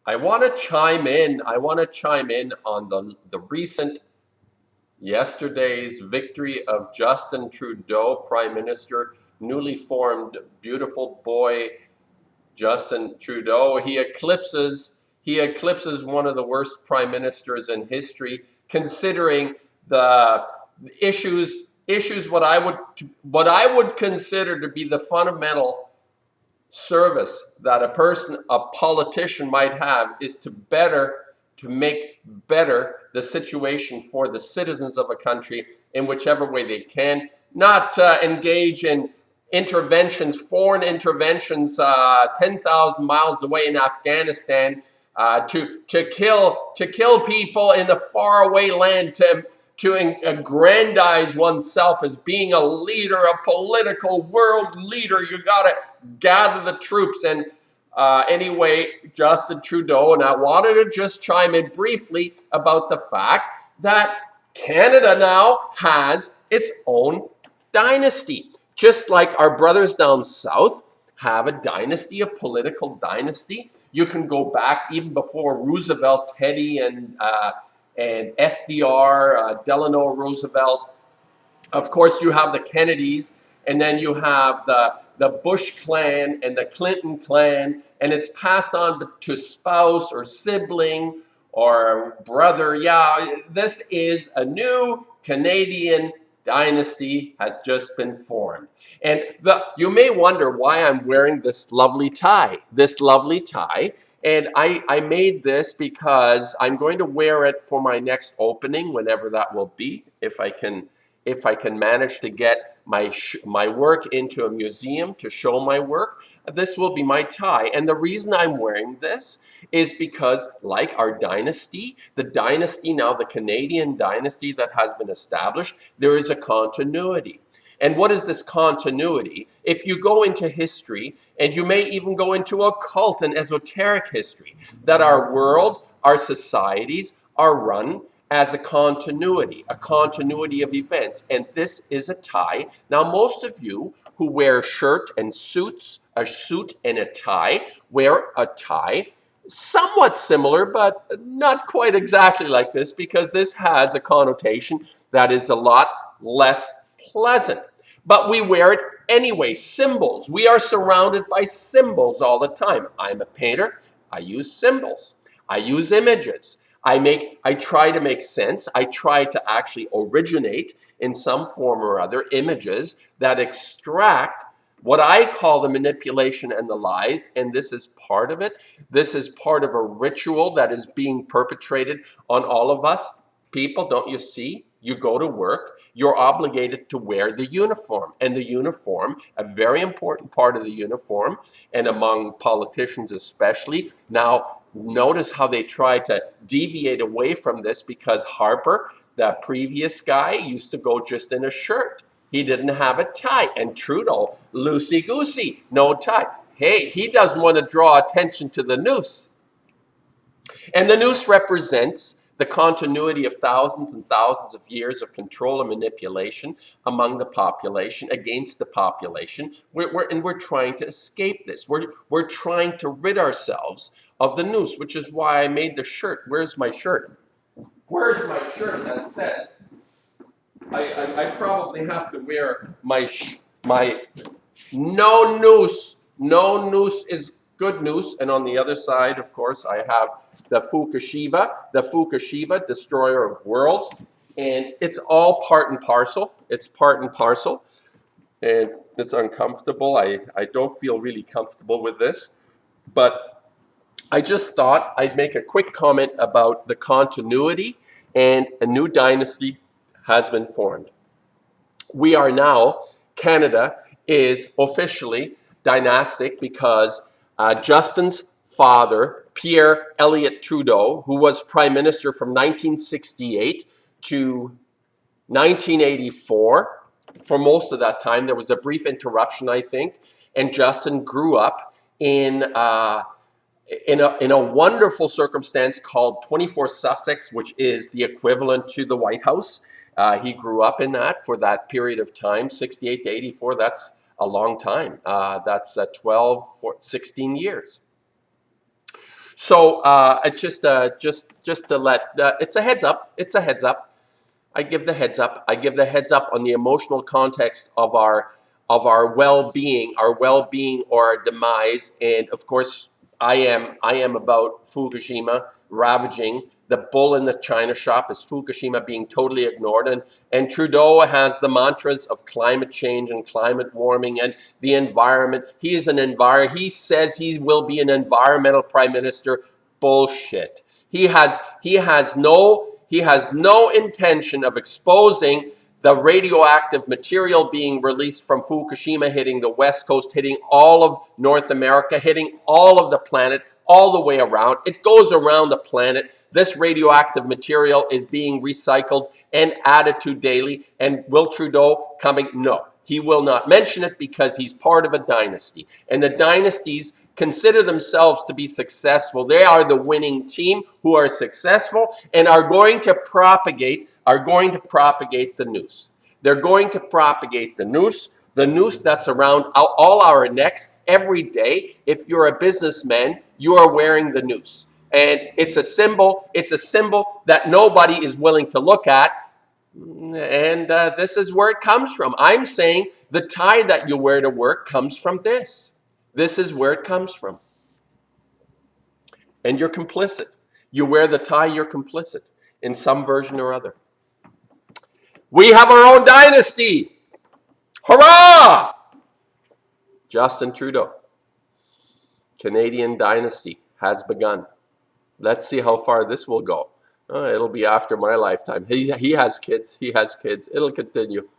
I want to chime in. I want to chime in on the recent yesterday's victory of Justin Trudeau, Prime Minister, newly formed, beautiful boy, Justin Trudeau. He eclipses one of the worst prime ministers in history, considering the issues what I would consider to be the fundamental service that a politician might have is to make better the situation for the citizens of a country in whichever way they can, not engage in foreign interventions 10,000 miles away in Afghanistan, to kill people in the faraway land, to aggrandize oneself as being a leader, a political world leader. You got to gather the troops. And anyway, Justin Trudeau, and I wanted to just chime in briefly about the fact that Canada now has its own dynasty. Just like our brothers down south have a dynasty, a political dynasty. You can go back even before Roosevelt, Teddy, and FDR, Delano Roosevelt. Of course, you have the Kennedys, and then you have the Bush clan and the Clinton clan, and it's passed on to spouse or sibling or brother. Yeah, this is a new Canadian dynasty has just been formed. And you may wonder why I'm wearing this lovely tie. And I made this because I'm going to wear it for my next opening, whenever that will be, if I can manage to get my work into a museum to show my work. This will be my tie. And the reason I'm wearing this is because, like our dynasty, the dynasty now, the Canadian dynasty that has been established, there is a continuity. And what is this continuity? If you go into history, and you may even go into occult and esoteric history, that our world, our societies are run as a continuity of events. And this is a tie. Now, most of you who wear a suit and a tie, wear a tie somewhat similar, but not quite exactly like this, because this has a connotation that is a lot less pleasant. But we wear it anyway. Symbols. We are surrounded by symbols all the time. I'm a painter. I use symbols. I use images. I try to make sense. I try to actually originate in some form or other images that extract what I call the manipulation and the lies, and this is part of it. This is part of a ritual that is being perpetrated on all of us. People, don't you see? You go to work, you're obligated to wear the uniform. And the uniform, a very important part of the uniform, and among politicians especially, now notice how they try to deviate away from this, because Harper, the previous guy, used to go just in a shirt. He didn't have a tie. And Trudeau, loosey-goosey, no tie. Hey, he doesn't want to draw attention to the noose. And the noose represents the continuity of thousands and thousands of years of control and manipulation among the population, against the population. We're trying to escape this. We're trying to rid ourselves of the noose, which is why I made the shirt. Where's my shirt? Where's my shirt that says? I probably have to wear my no noose. No noose is good noose. And on the other side, of course, I have the Fukushima, destroyer of worlds. And it's all part and parcel. It's part and parcel. And it's uncomfortable. I don't feel really comfortable with this. But I just thought I'd make a quick comment about the continuity, and a new dynasty has been formed. We are now, Canada is officially dynastic because Justin's father, Pierre Elliott Trudeau, who was Prime Minister from 1968 to 1984, for most of that time, there was a brief interruption, I think, and Justin grew up in a wonderful circumstance called 24 Sussex, which is the equivalent to the White House. He grew up in that for that period of time, 68 to 84. That's a long time. That's 16 years. So it's just to let it's a heads up. It's a heads up. I give the heads up. I give the heads up on the emotional context of our well-being, or our demise. And of course, I am about Fukushima ravaging. The bull in the china shop is Fukushima being totally ignored, and Trudeau has the mantras of climate change and climate warming and the environment. He is he says he will be an environmental prime minister. Bullshit. He has no intention of exposing the radioactive material being released from Fukushima, hitting the West Coast, hitting all of North America, hitting all of the planet, all the way around. It goes around the planet. This radioactive material is being recycled and added to daily. And will Trudeau coming? No. He will not mention it because he's part of a dynasty. And the dynasties consider themselves to be successful. They are the winning team who are successful and are going to propagate the noose. They're going to propagate the noose that's around all our necks every day. If you're a businessman, you are wearing the noose. And it's a symbol that nobody is willing to look at. And this is where it comes from. I'm saying the tie that you wear to work comes from this. This is where it comes from. And you're complicit. You wear the tie, you're complicit in some version or other. We have our own dynasty. Hurrah! Justin Trudeau. Canadian dynasty has begun. Let's see how far this will go. It'll be after my lifetime. He has kids. It'll continue.